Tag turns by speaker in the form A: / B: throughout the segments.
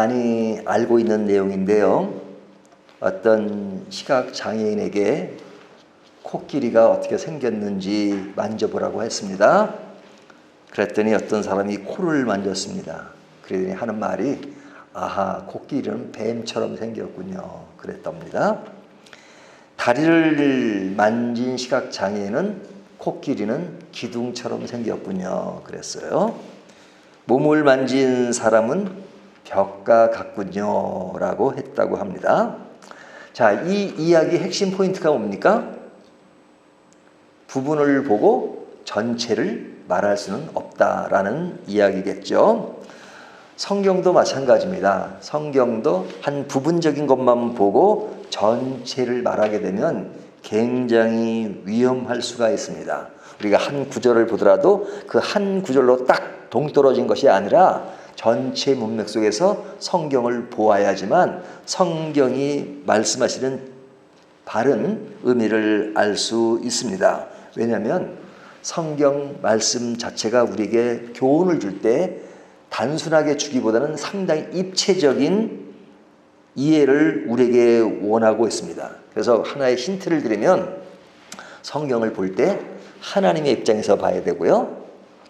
A: 많이 알고 있는 내용인데요. 어떤 시각 장애인에게 코끼리가 어떻게 생겼는지 만져보라고 했습니다. 그랬더니 어떤 사람이 코를 만졌습니다. 그러더니 하는 말이 아하, 코끼리는 뱀처럼 생겼군요. 그랬답니다. 다리를 만진 시각 장애인은 코끼리는 기둥처럼 생겼군요. 그랬어요. 몸을 만진 사람은 벽과 같군요. 라고 했다고 합니다. 자, 이 이야기의 핵심 포인트가 뭡니까? 부분을 보고 전체를 말할 수는 없다라는 이야기겠죠. 성경도 마찬가지입니다. 성경도 한 부분적인 것만 보고 전체를 말하게 되면 굉장히 위험할 수가 있습니다. 우리가 한 구절을 보더라도 그 한 구절로 딱 동떨어진 것이 아니라 전체 문맥 속에서 성경을 보아야지만 성경이 말씀하시는 바른 의미를 알 수 있습니다. 왜냐하면 성경 말씀 자체가 우리에게 교훈을 줄 때 단순하게 주기보다는 상당히 입체적인 이해를 우리에게 원하고 있습니다. 그래서 하나의 힌트를 드리면 성경을 볼 때 하나님의 입장에서 봐야 되고요.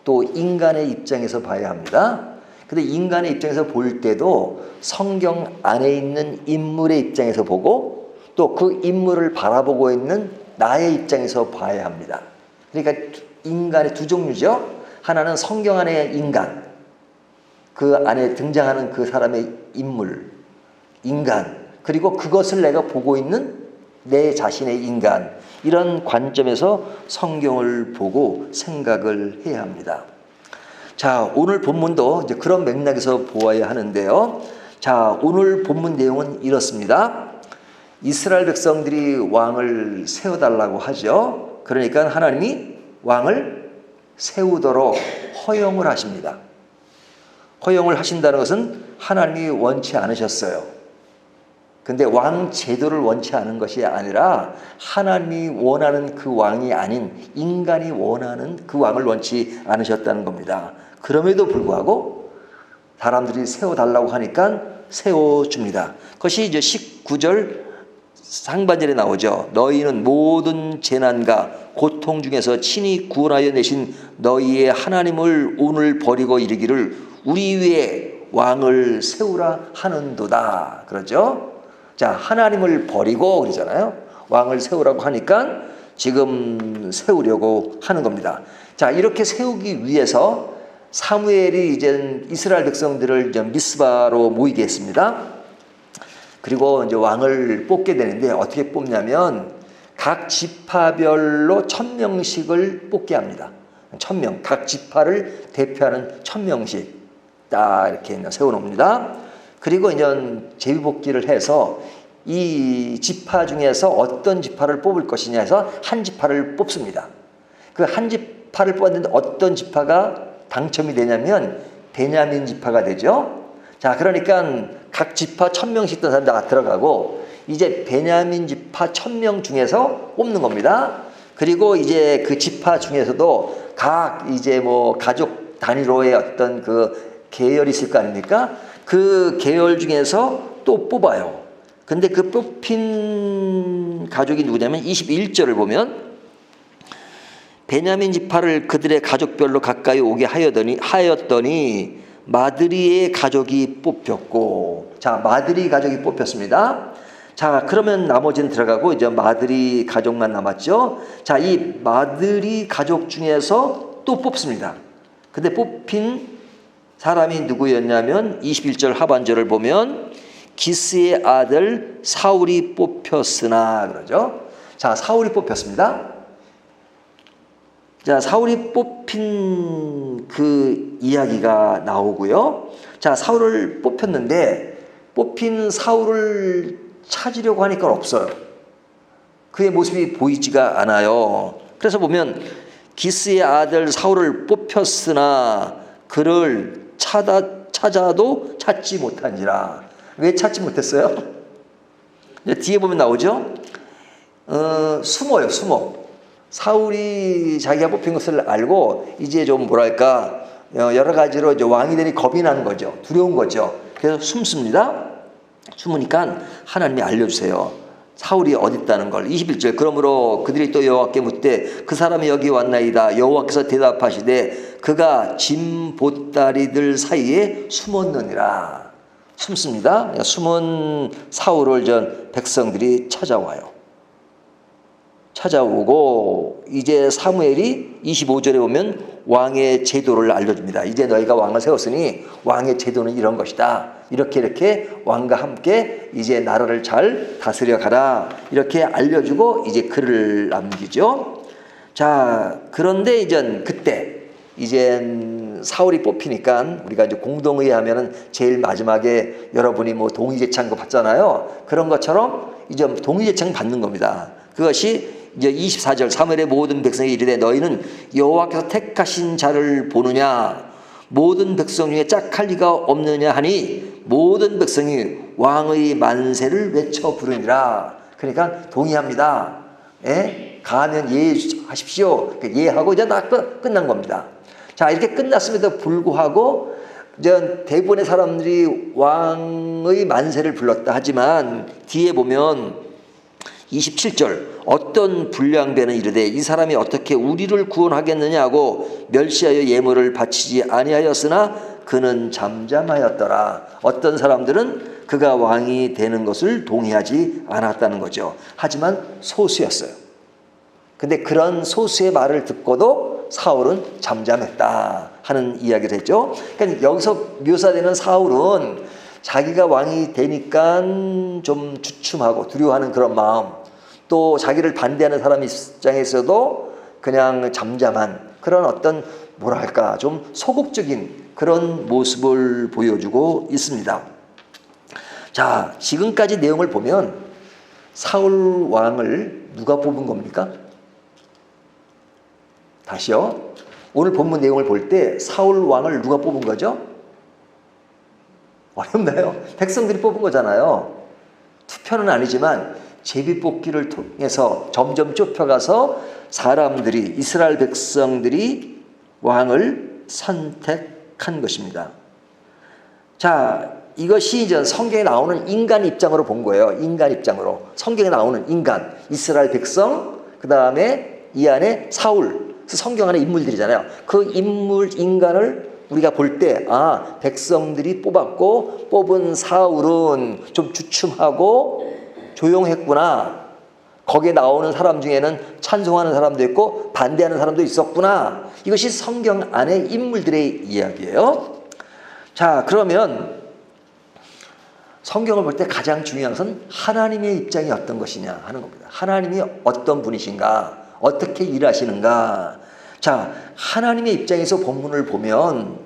A: 또 인간의 입장에서 봐야 합니다. 근데 인간의 입장에서 볼 때도 성경 안에 있는 인물의 입장에서 보고 또 그 인물을 바라보고 있는 나의 입장에서 봐야 합니다. 그러니까 인간의 두 종류죠. 하나는 성경 안의 인간, 그 안에 등장하는 그 사람의 인물, 인간, 그리고 그것을 내가 보고 있는 내 자신의 인간, 이런 관점에서 성경을 보고 생각을 해야 합니다. 자, 오늘 본문도 이제 그런 맥락에서 보아야 하는데요. 자, 오늘 본문 내용은 이렇습니다. 이스라엘 백성들이 왕을 세워달라고 하죠. 그러니까 하나님이 왕을 세우도록 허용을 하십니다. 허용을 하신다는 것은 하나님이 원치 않으셨어요. 근데 왕 제도를 원치 않은 것이 아니라 하나님이 원하는 그 왕이 아닌 인간이 원하는 그 왕을 원치 않으셨다는 겁니다. 그럼에도 불구하고 사람들이 세워달라고 하니까 세워줍니다. 그것이 이제 19절 상반절에 나오죠. 너희는 모든 재난과 고통 중에서 친히 구원하여 내신 너희의 하나님을 오늘 버리고 이르기를 우리 위에 왕을 세우라 하는도다. 그러죠? 자, 하나님을 버리고 그러잖아요. 왕을 세우라고 하니까 지금 세우려고 하는 겁니다. 자, 이렇게 세우기 위해서 사무엘이 이제 이스라엘 백성들을 이제 미스바로 모이게 했습니다. 그리고 이제 왕을 뽑게 되는데 어떻게 뽑냐면 각 지파별로 1000명씩을 뽑게 합니다. 1000명, 각 지파를 대표하는 1000명씩 딱 이렇게 세워놓습니다. 그리고 이제 제비뽑기를 해서 이 지파 중에서 어떤 지파를 뽑을 것이냐 해서 한 지파를 뽑습니다. 그 한 지파를 뽑았는데 어떤 지파가 당첨이 되냐면 베냐민 지파가 되죠. 자, 그러니까 각 지파 1000명씩 던 사람 다 들어가고 이제 베냐민 지파 1000명 중에서 뽑는 겁니다. 그리고 이제 그 지파 중에서도 각 이제 뭐 가족 단위로의 어떤 그 계열이 있을 거 아닙니까? 그 계열 중에서 또 뽑아요. 근데 그 뽑힌 가족이 누구냐면 21절을 보면 베냐민 지파를 그들의 가족별로 가까이 오게 하였더니 마드리의 가족이 뽑혔고, 자, 마드리 가족이 뽑혔습니다. 자, 그러면 나머지는 들어가고 이제 마드리 가족만 남았죠. 자, 이 마드리 가족 중에서 또 뽑습니다. 근데 뽑힌 사람이 누구였냐면 21절 하반절을 보면 기스의 아들 사울이 뽑혔으나 그러죠. 자, 사울이 뽑혔습니다. 자, 사울이 뽑힌 그 이야기가 나오고요. 자, 사울을 뽑혔는데 뽑힌 사울을 찾으려고 하니까 없어요. 그의 모습이 보이지가 않아요. 그래서 보면 기스의 아들 사울을 뽑혔으나 그를 찾아도 찾지 못한지라. 왜 찾지 못했어요? 뒤에 보면 나오죠. 숨어요, 숨어. 사울이 자기가 뽑힌 것을 알고 이제 좀 뭐랄까 여러 가지로 이제 왕이 되니 겁이 나는 거죠. 두려운 거죠. 그래서 숨습니다. 숨으니까 하나님이 알려주세요. 사울이 어디 있다는 걸. 21절 그러므로 그들이 또 여호와께 묻되 그 사람이 여기 왔나이다. 여호와께서 대답하시되 그가 짐 보따리들 사이에 숨었느니라. 숨습니다. 숨은 사울을 전 백성들이 찾아와요. 찾아오고 이제 사무엘이 25절에 보면 왕의 제도를 알려줍니다. 이제 너희가 왕을 세웠으니 왕의 제도는 이런 것이다. 이렇게 왕과 함께 이제 나라를 잘 다스려 가라. 이렇게 알려주고 이제 글을 남기죠. 자, 그런데 이젠 그때 이젠 사울이 뽑히니까 우리가 이제 공동의회 하면은 제일 마지막에 여러분이 뭐 동의제창 거 받잖아요. 그런 것처럼 이제 동의제창 받는 겁니다. 그것이 이제 24절 사무엘의 모든 백성이 이르되 너희는 여호와께서 택하신 자를 보느냐 모든 백성 중에 짝할 리가 없느냐 하니 모든 백성이 왕의 만세를 외쳐 부르니라. 그러니까 동의합니다. 예? 가면 예하십시오. 예하고 이제 다 끝난 겁니다. 자, 이렇게 끝났음에도 불구하고 이제 대부분의 사람들이 왕의 만세를 불렀다 하지만 뒤에 보면 27절 어떤 불량배는 이르되 이 사람이 어떻게 우리를 구원하겠느냐고 멸시하여 예물을 바치지 아니하였으나 그는 잠잠하였더라. 어떤 사람들은 그가 왕이 되는 것을 동의하지 않았다는 거죠. 하지만 소수였어요. 근데 그런 소수의 말을 듣고도 사울은 잠잠했다 하는 이야기를 했죠. 그러니까 여기서 묘사되는 사울은 자기가 왕이 되니까 좀 주춤하고 두려워하는 그런 마음, 또 자기를 반대하는 사람 입장에서도 그냥 잠잠한 그런 어떤 뭐랄까 좀 소극적인 그런 모습을 보여주고 있습니다. 자, 지금까지 내용을 보면 사울 왕을 누가 뽑은 겁니까? 다시요. 오늘 본문 내용을 볼 때 사울 왕을 누가 뽑은 거죠? 어렵나요? 백성들이 뽑은 거잖아요. 투표는 아니지만 제비뽑기를 통해서 점점 좁혀가서 사람들이 이스라엘 백성들이 왕을 선택한 것입니다. 자, 이것이 이제 성경에 나오는 인간 입장으로 본 거예요. 인간 입장으로. 성경에 나오는 인간, 이스라엘 백성, 그 다음에 이 안에 사울, 성경 안에 인물들이잖아요. 그 인간을 우리가 볼 때, 아, 백성들이 뽑았고, 뽑은 사울은 좀 주춤하고 조용했구나. 거기에 나오는 사람 중에는 찬송하는 사람도 있고, 반대하는 사람도 있었구나. 이것이 성경 안의 인물들의 이야기예요. 자, 그러면 성경을 볼 때 가장 중요한 것은 하나님의 입장이 어떤 것이냐 하는 겁니다. 하나님이 어떤 분이신가? 어떻게 일하시는가? 자, 하나님의 입장에서 본문을 보면,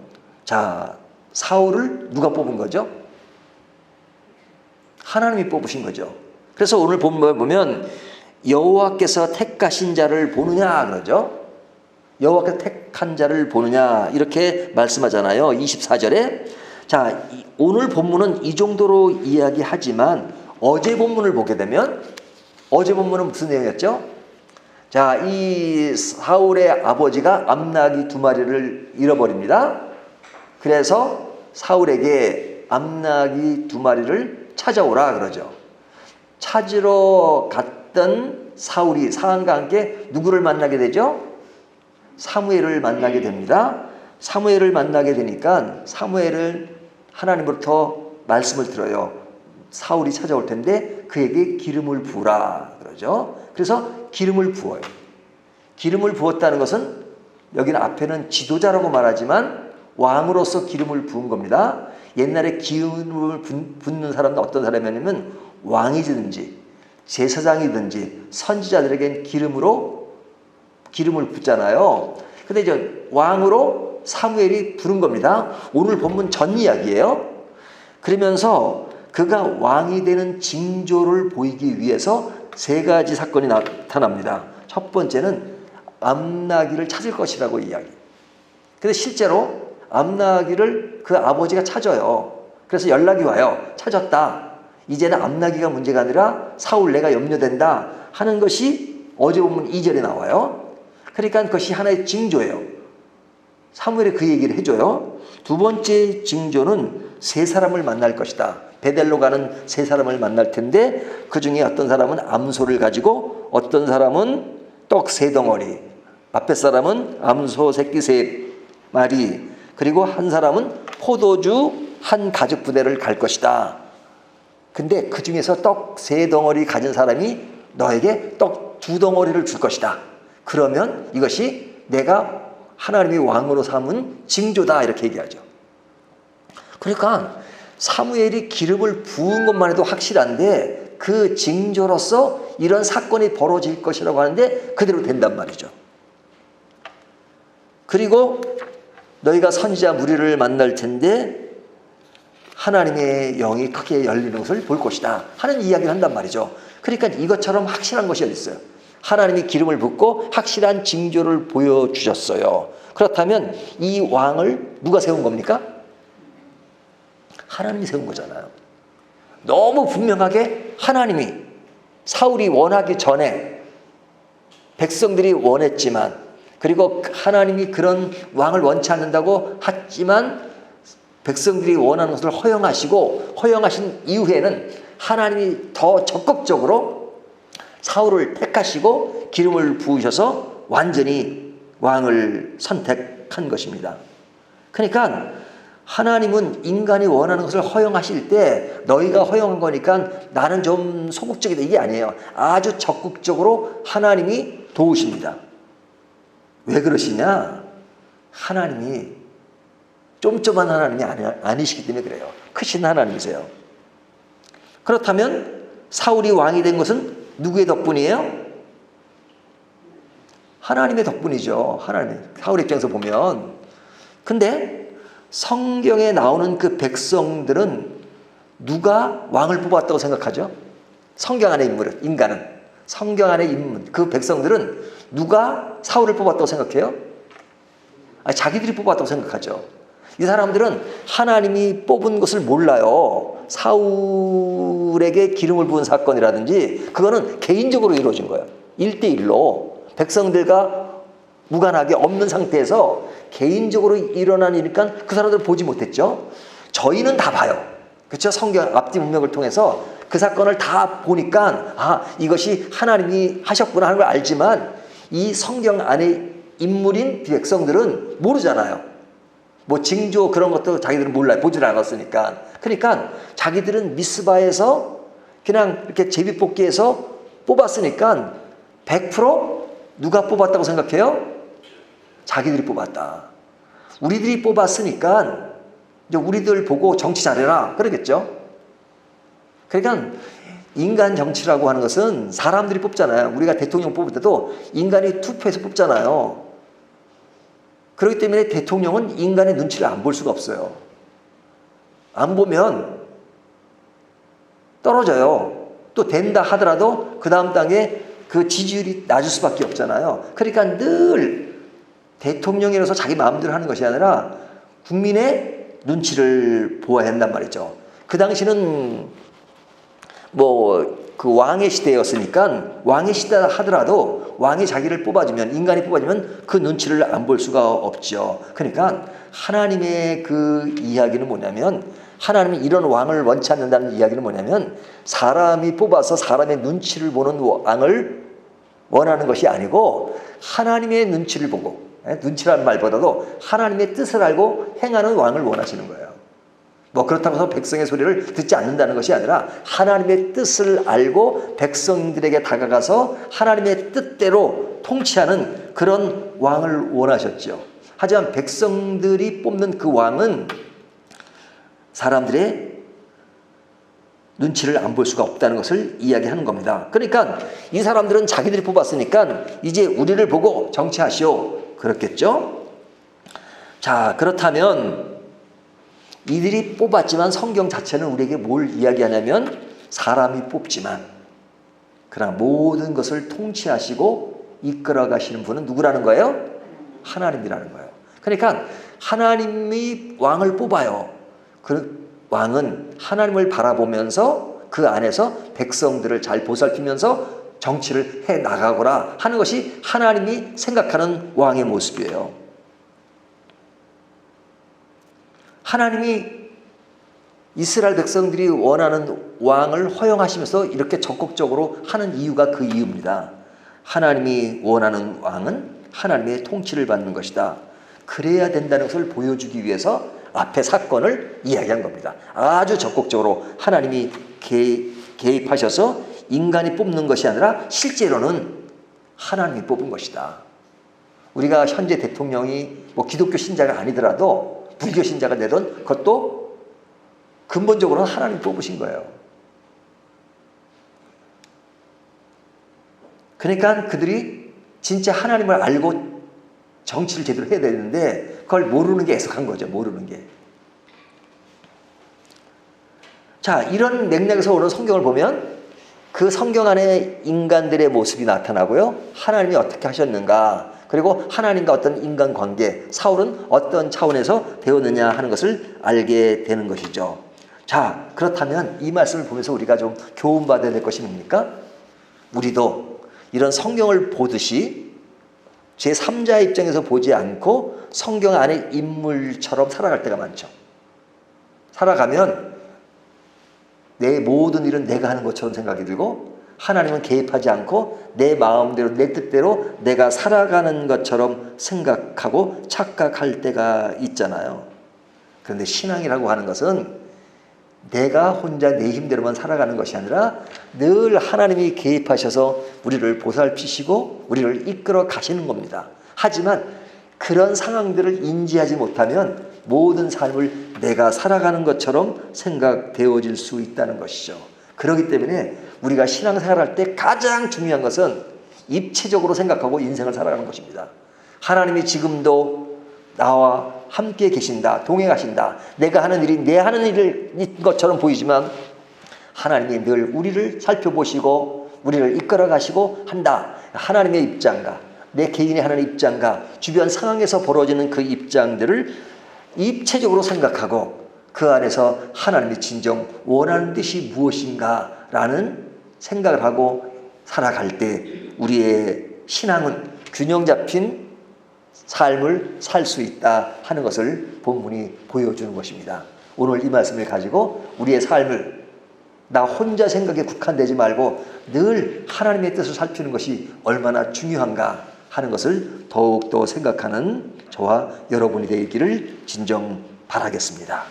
A: 자, 사울을 누가 뽑은 거죠? 하나님이 뽑으신 거죠. 그래서 오늘 본문을 보면 여호와께서 택하신 자를 보느냐 그러죠. 여호와께서 택한 자를 보느냐 이렇게 말씀하잖아요. 24절에. 자, 오늘 본문은 이 정도로 이야기하지만 어제 본문을 보게 되면 어제 본문은 무슨 내용이었죠? 자, 이 사울의 아버지가 암나귀 2마리를 잃어버립니다. 그래서 사울에게 암나귀 2마리를 찾아오라 그러죠. 찾으러 갔던 사울이 상한과 함께 누구를 만나게 되죠? 사무엘을 만나게 됩니다. 사무엘을 만나게 되니까 사무엘은 하나님으로부터 말씀을 들어요. 사울이 찾아올 텐데 그에게 기름을 부으라 그러죠. 그래서 기름을 부어요. 기름을 부었다는 것은 여기는 앞에는 지도자라고 말하지만 왕으로서 기름을 부은 겁니다. 옛날에 기름을 붓는 사람은 어떤 사람이냐면 왕이든지 제사장이든지 선지자들에겐 기름을 붓잖아요. 근데 이제 왕으로 사무엘이 부른 겁니다. 오늘 본문 전 이야기예요. 그러면서 그가 왕이 되는 징조를 보이기 위해서 3가지 사건이 나타납니다. 첫 번째는 암나귀를 찾을 것이라고 이야기. 근데 실제로 암나귀를 그 아버지가 찾아요. 그래서 연락이 와요. 찾았다. 이제는 암나귀가 문제가 아니라 사울 내가 염려된다 하는 것이 어제 본문 2절에 나와요. 그러니까 그것이 하나의 징조예요. 사무엘이 그 얘기를 해줘요. 두 번째 징조는 세 사람을 만날 것이다. 베델로 가는 세 사람을 만날 텐데 그 중에 어떤 사람은 암소를 가지고 어떤 사람은 떡 세 덩어리, 앞에 사람은 암소 새끼 세 마리, 그리고 한 사람은 포도주 한 가죽 부대를 갈 것이다. 근데 그 중에서 떡 세 덩어리 가진 사람이 너에게 떡 두 덩어리를 줄 것이다. 그러면 이것이 내가 하나님의 왕으로 삼은 징조다. 이렇게 얘기하죠. 그러니까 사무엘이 기름을 부은 것만 해도 확실한데 그 징조로서 이런 사건이 벌어질 것이라고 하는데 그대로 된단 말이죠. 그리고 너희가 선지자 무리를 만날 텐데 하나님의 영이 크게 열리는 것을 볼 것이다 하는 이야기를 한단 말이죠. 그러니까 이것처럼 확실한 것이 어디 있어요. 하나님이 기름을 붓고 확실한 징조를 보여주셨어요. 그렇다면 이 왕을 누가 세운 겁니까? 하나님이 세운 거잖아요. 너무 분명하게 하나님이, 사울이 원하기 전에 백성들이 원했지만, 그리고 하나님이 그런 왕을 원치 않는다고 했지만 백성들이 원하는 것을 허용하시고, 허용하신 이후에는 하나님이 더 적극적으로 사울을 택하시고 기름을 부으셔서 완전히 왕을 선택한 것입니다. 그러니까 하나님은 인간이 원하는 것을 허용하실 때 너희가 허용한 거니까 나는 좀 소극적이다 이게 아니에요. 아주 적극적으로 하나님이 도우십니다. 왜 그러시냐? 하나님이 쫌쫌한 하나님이 아니시기 때문에 그래요. 크신 하나님이세요. 그렇다면 사울이 왕이 된 것은 누구의 덕분이에요? 하나님의 덕분이죠. 하나님. 사울 입장에서 보면. 근데 성경에 나오는 그 백성들은 누가 왕을 뽑았다고 생각하죠? 성경 안의 인간은. 성경 안의 인물, 그 백성들은 누가 사울을 뽑았다고 생각해요? 자기들이 뽑았다고 생각하죠. 이 사람들은 하나님이 뽑은 것을 몰라요. 사울에게 기름을 부은 사건이라든지 그거는 개인적으로 이루어진 거예요. 1대1로 백성들과 무관하게 없는 상태에서 개인적으로 일어난 일이니까 그 사람들을 보지 못했죠. 저희는 다 봐요. 그렇죠? 성경 앞뒤 문맥을 통해서 그 사건을 다 보니까 이것이 하나님이 하셨구나 하는 걸 알지만 이 성경 안에 인물인 백성들은 모르잖아요. 뭐 징조 그런 것도 자기들은 몰라요. 보질 않았으니까. 그러니까 자기들은 미스바에서 그냥 이렇게 제비뽑기해서 뽑았으니까 100% 누가 뽑았다고 생각해요? 자기들이 뽑았다. 우리들이 뽑았으니까 이제 우리들 보고 정치 잘해라 그러겠죠. 그러니까 인간 정치라고 하는 것은 사람들이 뽑잖아요. 우리가 대통령 뽑을 때도 인간이 투표해서 뽑잖아요. 그렇기 때문에 대통령은 인간의 눈치를 안 볼 수가 없어요. 안 보면 떨어져요. 또 된다 하더라도 그 다음 단계 그 지지율이 낮을 수밖에 없잖아요. 그러니까 늘 대통령이라서 자기 마음대로 하는 것이 아니라 국민의 눈치를 보아야 한단 말이죠. 그 당시는 그 왕의 시대였으니까 왕의 시대다 하더라도 왕이 자기를 뽑아주면, 인간이 뽑아주면 그 눈치를 안 볼 수가 없죠. 그러니까 하나님의 그 이야기는 뭐냐면, 하나님이 이런 왕을 원치 않는다는 이야기는 뭐냐면 사람이 뽑아서 사람의 눈치를 보는 왕을 원하는 것이 아니고 하나님의 눈치를 보고, 눈치라는 말보다도 하나님의 뜻을 알고 행하는 왕을 원하시는 거예요. 뭐 그렇다고 해서 백성의 소리를 듣지 않는다는 것이 아니라 하나님의 뜻을 알고 백성들에게 다가가서 하나님의 뜻대로 통치하는 그런 왕을 원하셨죠. 하지만 백성들이 뽑는 그 왕은 사람들의 눈치를 안 볼 수가 없다는 것을 이야기하는 겁니다. 그러니까 이 사람들은 자기들이 뽑았으니까 이제 우리를 보고 정치하시오 그렇겠죠. 자, 그렇다면 이들이 뽑았지만 성경 자체는 우리에게 뭘 이야기하냐면 사람이 뽑지만 그러나 모든 것을 통치하시고 이끌어 가시는 분은 누구라는 거예요? 하나님이라는 거예요. 그러니까 하나님이 왕을 뽑아요. 그 왕은 하나님을 바라보면서 그 안에서 백성들을 잘 보살피면서 정치를 해 나가거라 하는 것이 하나님이 생각하는 왕의 모습이에요. 하나님이 이스라엘 백성들이 원하는 왕을 허용하시면서 이렇게 적극적으로 하는 이유가 그 이유입니다. 하나님이 원하는 왕은 하나님의 통치를 받는 것이다. 그래야 된다는 것을 보여주기 위해서 앞에 사건을 이야기한 겁니다. 아주 적극적으로 하나님이 개입하셔서 인간이 뽑는 것이 아니라 실제로는 하나님이 뽑은 것이다. 우리가 현재 대통령이 뭐 기독교 신자가 아니더라도 불교 신자가 되든 그것도 근본적으로는 하나님 뽑으신 거예요. 그러니까 그들이 진짜 하나님을 알고 정치를 제대로 해야 되는데 그걸 모르는 게 애석한 거죠. 모르는 게. 자, 이런 맥락에서 오늘 성경을 보면 그 성경 안에 인간들의 모습이 나타나고요. 하나님이 어떻게 하셨는가, 그리고 하나님과 어떤 인간관계, 사울은 어떤 차원에서 되었느냐 하는 것을 알게 되는 것이죠. 자, 그렇다면 이 말씀을 보면서 우리가 좀 교훈받아야 될 것이 뭡니까? 우리도 이런 성경을 보듯이 제3자의 입장에서 보지 않고 성경 안의 인물처럼 살아갈 때가 많죠. 살아가면 내 모든 일은 내가 하는 것처럼 생각이 들고 하나님은 개입하지 않고 내 마음대로 내 뜻대로 내가 살아가는 것처럼 생각하고 착각할 때가 있잖아요. 그런데 신앙이라고 하는 것은 내가 혼자 내 힘대로만 살아가는 것이 아니라 늘 하나님이 개입하셔서 우리를 보살피시고 우리를 이끌어 가시는 겁니다. 하지만 그런 상황들을 인지하지 못하면 모든 삶을 내가 살아가는 것처럼 생각되어질 수 있다는 것이죠. 그렇기 때문에 우리가 신앙생활할 때 가장 중요한 것은 입체적으로 생각하고 인생을 살아가는 것입니다. 하나님이 지금도 나와 함께 계신다, 동행하신다. 내가 하는 일이 내 하는 일인 것처럼 보이지만 하나님이 늘 우리를 살펴보시고 우리를 이끌어 가시고 한다. 하나님의 입장과 내 개인이 하는 입장과 주변 상황에서 벌어지는 그 입장들을 입체적으로 생각하고 그 안에서 하나님이 진정 원하는 뜻이 무엇인가 라는 생각을 하고 살아갈 때 우리의 신앙은 균형 잡힌 삶을 살 수 있다 하는 것을 본문이 보여주는 것입니다. 오늘 이 말씀을 가지고 우리의 삶을 나 혼자 생각에 국한되지 말고 늘 하나님의 뜻을 살피는 것이 얼마나 중요한가 하는 것을 더욱더 생각하는 저와 여러분이 되기를 진정 바라겠습니다.